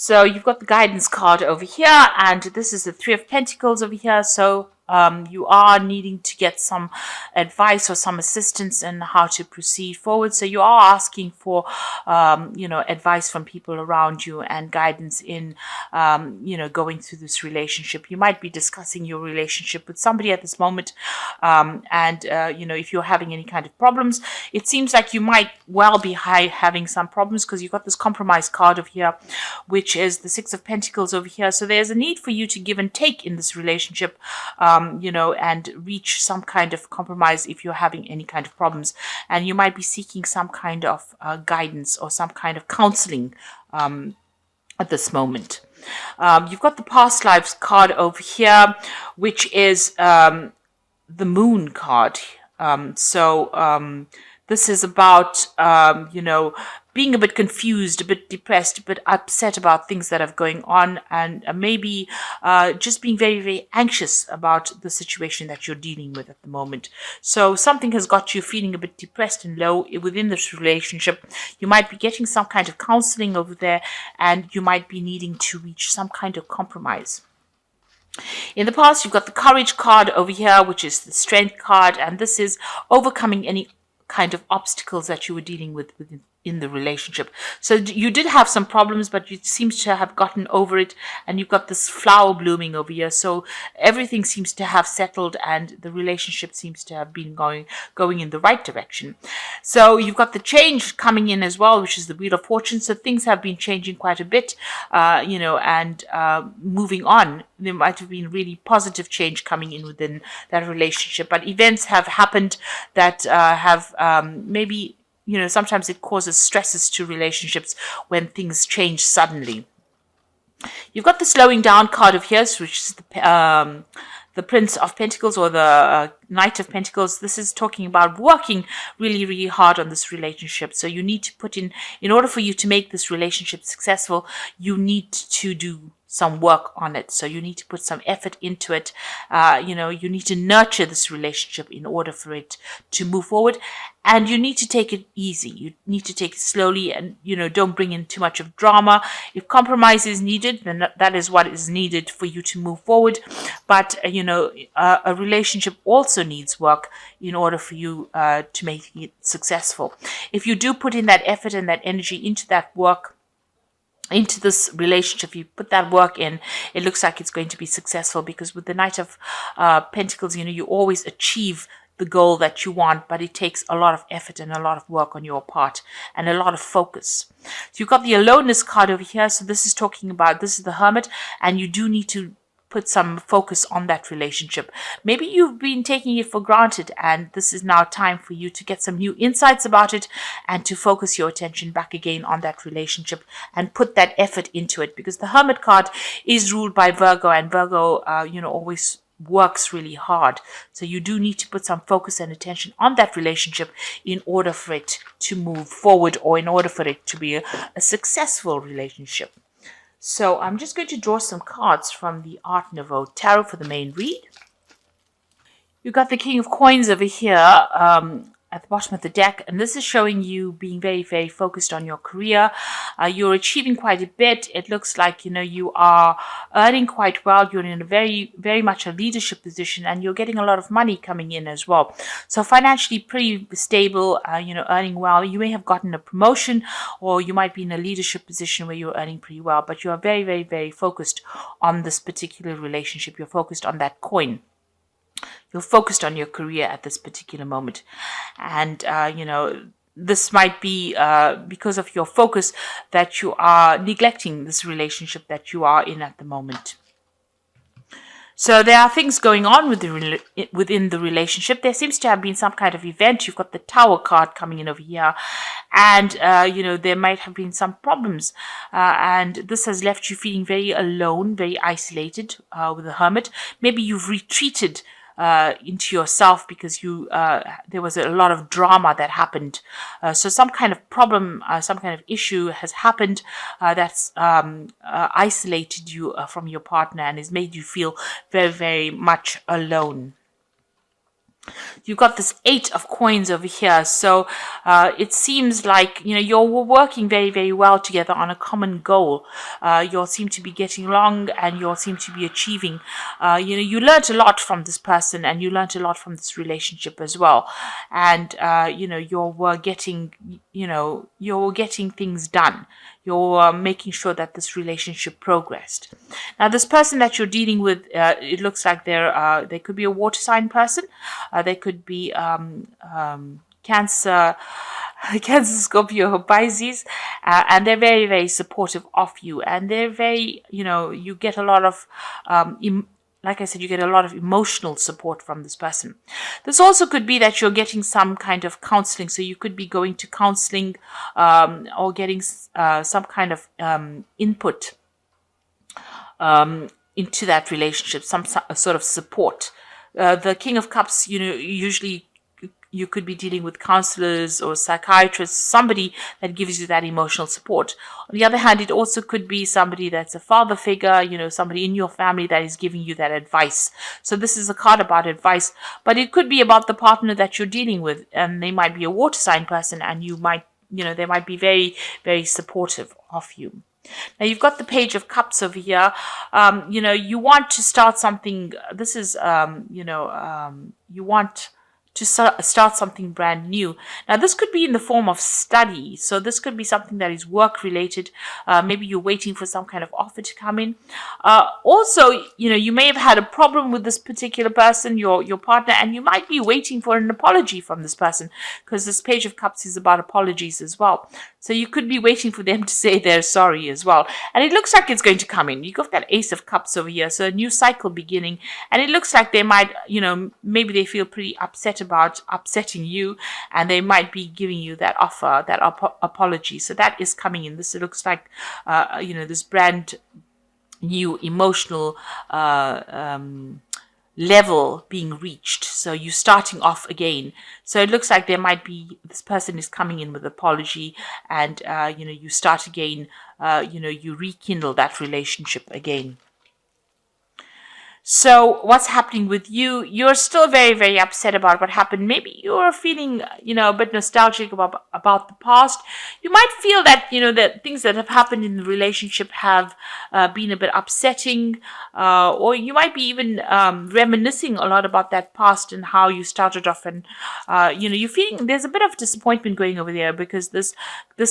So you've got the guidance card over here, and this is the Three of Pentacles over here. So you are needing to get some advice or some assistance in how to proceed forward. So you are asking for, advice from people around you and guidance in, going through this relationship. You might be discussing your relationship with somebody at this moment. If you're having any kind of problems, it seems like you might well be having some problems because you've got this compromise card over here, which is the Six of Pentacles over here. So there's a need for you to give and take in this relationship, and reach some kind of compromise if you're having any kind of problems. And you might be seeking some kind of guidance or some kind of counseling at this moment. You've got the past lives card over here, which is the Moon card. This is about, being a bit confused, a bit depressed, a bit upset about things that are going on, and maybe just being very, very anxious about the situation that you're dealing with at the moment. So something has got you feeling a bit depressed and low within this relationship. You might be getting some kind of counseling over there, and you might be needing to reach some kind of compromise. In the past, you've got the Courage card over here, which is the Strength card, and this is overcoming any kind of obstacles that you were dealing with in the relationship. So you did have some problems, but you seem to have gotten over it, and you've got this flower blooming over here. So everything seems to have settled, and the relationship seems to have been going in the right direction. So you've got the change coming in as well, which is the Wheel of Fortune. So things have been changing quite a bit, and moving on. There might have been really positive change coming in within that relationship, but events have happened that have maybe, sometimes it causes stresses to relationships when things change suddenly. You've got the Slowing Down card of here, which is the Prince of Pentacles, or the Knight of Pentacles. This is talking about working really, really hard on this relationship. So you need to put in order for you to make this relationship successful, you need to do some work on it. So you need to put some effort into it. You need to nurture this relationship in order for it to move forward. And you need to take it easy. You need to take it slowly, and, don't bring in too much of drama. If compromise is needed, then that is what is needed for you to move forward. But, a relationship also needs work in order for you to make it successful. If you do put in that effort and that energy into that work, into this relationship, you put that work in, it looks like it's going to be successful, because with the Knight of Pentacles, you always achieve the goal that you want, but it takes a lot of effort and a lot of work on your part and a lot of focus. So you've got the Aloneness card over here. So this is talking about, this is the Hermit, and you do need to put some focus on that relationship. Maybe you've been taking it for granted, and this is now time for you to get some new insights about it and to focus your attention back again on that relationship and put that effort into it, because the Hermit card is ruled by Virgo, and Virgo, always works really hard. So you do need to put some focus and attention on that relationship in order for it to move forward, or in order for it to be a successful relationship. So I'm just going to draw some cards from the Art Nouveau Tarot for the main read. You've got the King of Coins over here at the bottom of the deck, and this is showing you being very, very focused on your career. You're achieving quite a bit. It looks like, you are earning quite well. You're in a very, very much a leadership position, and you're getting a lot of money coming in as well. So financially pretty stable, earning well. You may have gotten a promotion, or you might be in a leadership position where you're earning pretty well, but you are very, very, very focused on this particular relationship. You're focused on that coin. You're focused on your career at this particular moment. And, this might be because of your focus that you are neglecting this relationship that you are in at the moment. So there are things going on within the relationship. There seems to have been some kind of event. You've got the Tower card coming in over here. And, there might have been some problems. And this has left you feeling very alone, very isolated with the Hermit. Maybe you've retreated into yourself because there was a lot of drama that happened. So some kind of problem, some kind of issue has happened that's isolated you from your partner and has made you feel very, very much alone. You've got this 8 of coins over here. So it seems like, you're working very, very well together on a common goal. You all seem to be getting along, and you all seem to be achieving. You learned a lot from this person, and you learned a lot from this relationship as well. And, you're getting things done. You're making sure that this relationship progressed. Now, this person that you're dealing with, it looks like they could be a water sign person. They could be Cancer, Cancer, Scorpio, or Pisces, and they're very, very supportive of you. And they're very, you get a lot of like I said, you get a lot of emotional support from this person. This also could be that you're getting some kind of counseling. So you could be going to counseling or getting some kind of input into that relationship, some sort of support. The King of Cups, usually you could be dealing with counselors or psychiatrists, somebody that gives you that emotional support. On the other hand, it also could be somebody that's a father figure, somebody in your family that is giving you that advice. So this is a card about advice, but it could be about the partner that you're dealing with, and they might be a water sign person, and they might be very, very supportive of you. Now you've got the Page of Cups over here. You want to start something. This is, you want to start something brand new. Now, this could be in the form of study. So this could be something that is work related. Maybe you're waiting for some kind of offer to come in. Also, you may have had a problem with this particular person, your partner, and you might be waiting for an apology from this person, because this Page of Cups is about apologies as well. So you could be waiting for them to say they're sorry as well. And it looks like it's going to come in. You've got that Ace of Cups over here. So a new cycle beginning. And it looks like they might, maybe they feel pretty upset about upsetting you. And they might be giving you that offer, that apology. So that is coming in. This looks like, this brand new emotional level being reached. So you're starting off again. So it looks like there might be, this person is coming in with apology, and you start again, you rekindle that relationship again. So what's happening with you? You're still very, very upset about what happened. Maybe you're feeling, a bit nostalgic about the past. You might feel that, that things that have happened in the relationship have been a bit upsetting, or you might be even reminiscing a lot about that past and how you started off, and, you're feeling there's a bit of disappointment going over there, because this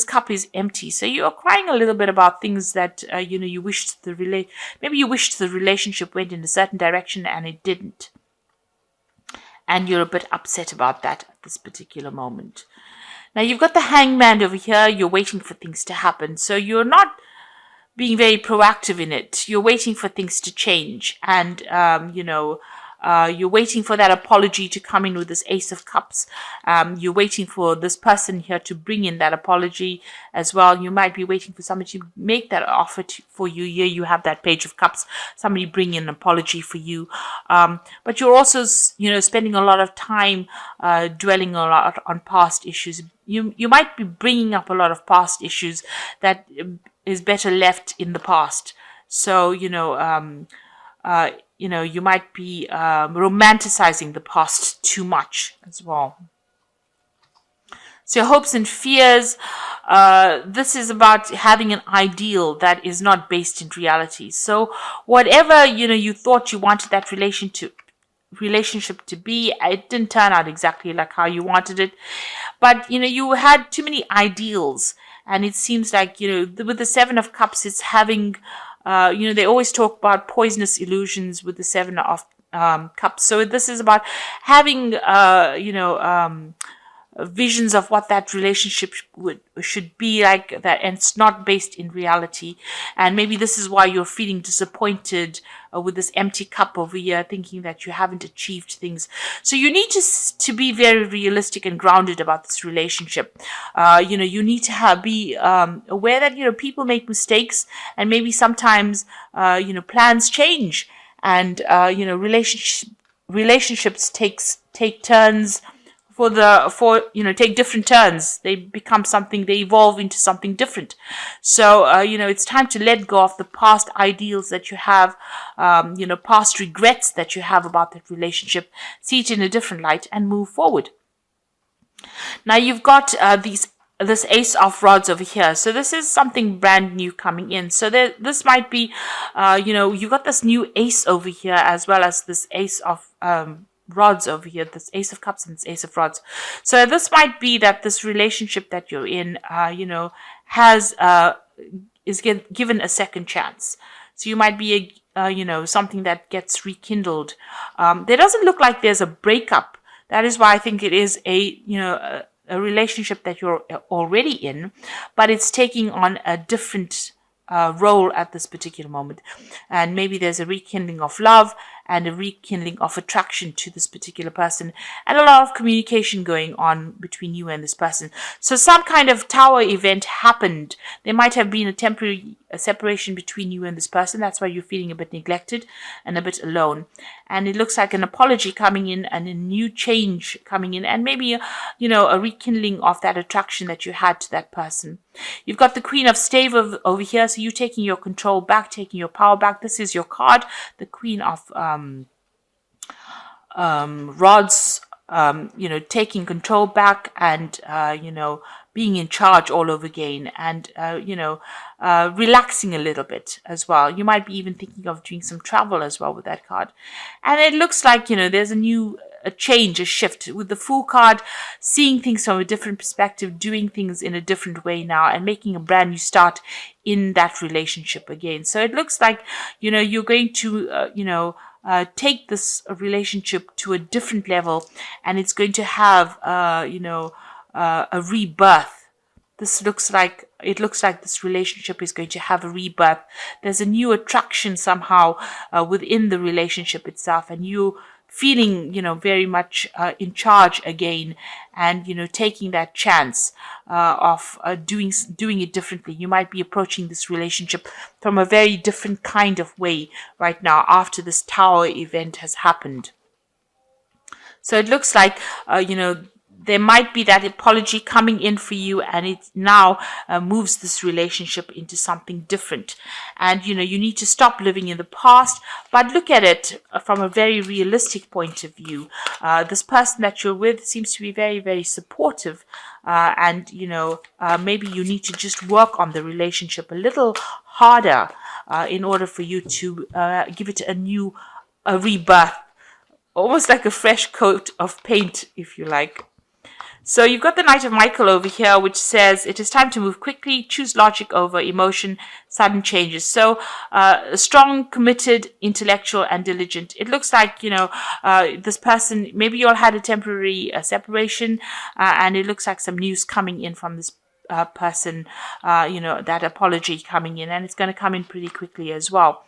cup is empty. So you're crying a little bit about things that, you wished maybe you wished the relationship went in a certain direction and it didn't. And you're a bit upset about that at this particular moment. Now you've got the Hangman over here. You're waiting for things to happen. So you're not being very proactive in it. You're waiting for things to change. And, you're waiting for that apology to come in with this Ace of Cups. You're waiting for this person here to bring in that apology as well. You might be waiting for somebody to make that offer for you. Here you have that Page of Cups. Somebody bring in an apology for you. But you're also, spending a lot of time dwelling a lot on past issues. You might be bringing up a lot of past issues that is better left in the past. So, you might be romanticizing the past too much as well. So your hopes and fears, this is about having an ideal that is not based in reality. So whatever, you thought you wanted that relationship to be, it didn't turn out exactly like how you wanted it. But, you had too many ideals. And it seems like, with the Seven of Cups, it's having... they always talk about poisonous illusions with the Seven of Cups. So this is about having, visions of what that relationship should be like, that, and it's not based in reality. And maybe this is why you're feeling disappointed with this empty cup over here, thinking that you haven't achieved things. So you need to be very realistic and grounded about this relationship. You need to be aware that, people make mistakes, and maybe sometimes, plans change, and, relationships take turns take different turns. They become something, they evolve into something different. So it's time to let go of the past ideals that you have, past regrets that you have about that relationship, see it in a different light and move forward. Now you've got this ace of rods over here. So this is something brand new coming in. So this might be, you've got this new ace over here, as well as this ace of rods over here, this ace of cups and this ace of rods. So this might be that this relationship that you're in, has is given a second chance. So you might be something that gets rekindled. There doesn't look like there's a breakup. That is why I think it is a relationship that you're already in, but it's taking on a different role at this particular moment. And maybe there's a rekindling of love and a rekindling of attraction to this particular person, and a lot of communication going on between you and this person. So some kind of tower event happened. There might have been a temporary separation between you and this person. That's why you're feeling a bit neglected and a bit alone. And it looks like an apology coming in and a new change coming in, and maybe a rekindling of that attraction that you had to that person. You've got the Queen of Stave over here, so you taking your control back, taking your power back. This is your card, the Queen of rods, taking control back and, being in charge all over again, and, relaxing a little bit as well. You might be even thinking of doing some travel as well with that card. And it looks like, there's a change, a shift with the Fool card, seeing things from a different perspective, doing things in a different way now, and making a brand new start in that relationship again. So it looks like, you're going to, take this relationship to a different level, and it's going to have, a rebirth. It looks like this relationship is going to have a rebirth. There's a new attraction somehow within the relationship itself, and you feeling, very much in charge again, and, taking that chance of doing it differently. You might be approaching this relationship from a very different kind of way right now after this tower event has happened. So it looks like, there might be that apology coming in for you, and it now moves this relationship into something different. And, you need to stop living in the past, but look at it from a very realistic point of view. This person that you're with seems to be very, very supportive. And, maybe you need to just work on the relationship a little harder in order for you to give it a rebirth, almost like a fresh coat of paint, if you like. So you've got the Knight of Michael over here, which says it is time to move quickly, choose logic over emotion, sudden changes. So strong, committed, intellectual, and diligent. It looks like, this person, maybe you all had a temporary separation, and it looks like some news coming in from this person, that apology coming in, and it's going to come in pretty quickly as well.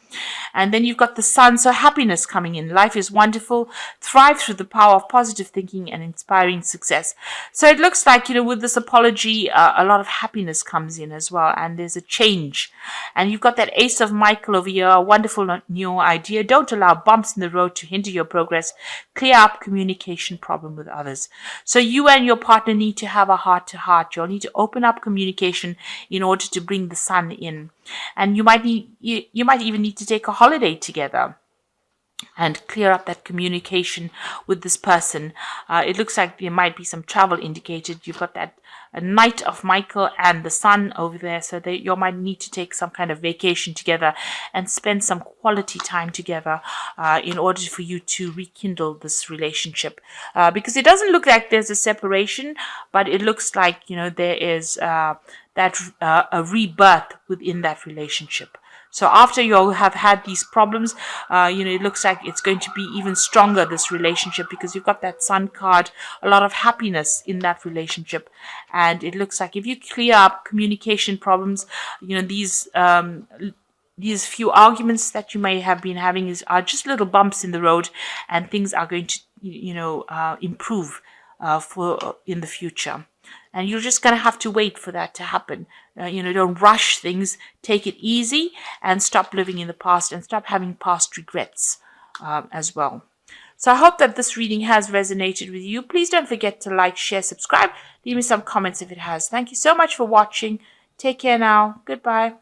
And then you've got the Sun, so happiness coming in. Life is wonderful. Thrive through the power of positive thinking and inspiring success. So it looks like, with this apology, a lot of happiness comes in as well, and there's a change. And you've got that Ace of Michael over here, a wonderful new idea. Don't allow bumps in the road to hinder your progress. Clear up communication problem with others. So you and your partner need to have a heart-to-heart. You'll need to open up communication in order to bring the Sun in. And you might even need to take a holiday together and clear up that communication with this person. It looks like there might be some travel indicated. You've got that Knight of Michael and the Sun over there, so you might need to take some kind of vacation together and spend some quality time together in order for you to rekindle this relationship. Because it doesn't look like there's a separation, but it looks like, there is a rebirth within that relationship. So after you have had these problems, it looks like it's going to be even stronger, this relationship, because you've got that Sun card, a lot of happiness in that relationship. And it looks like if you clear up communication problems, these few arguments that you may have been having are just little bumps in the road, and things are going to, improve in the future. And you're just going to have to wait for that to happen. Don't rush things. Take it easy and stop living in the past and stop having past regrets as well. So I hope that this reading has resonated with you. Please don't forget to like, share, subscribe. Leave me some comments if it has. Thank you so much for watching. Take care now. Goodbye.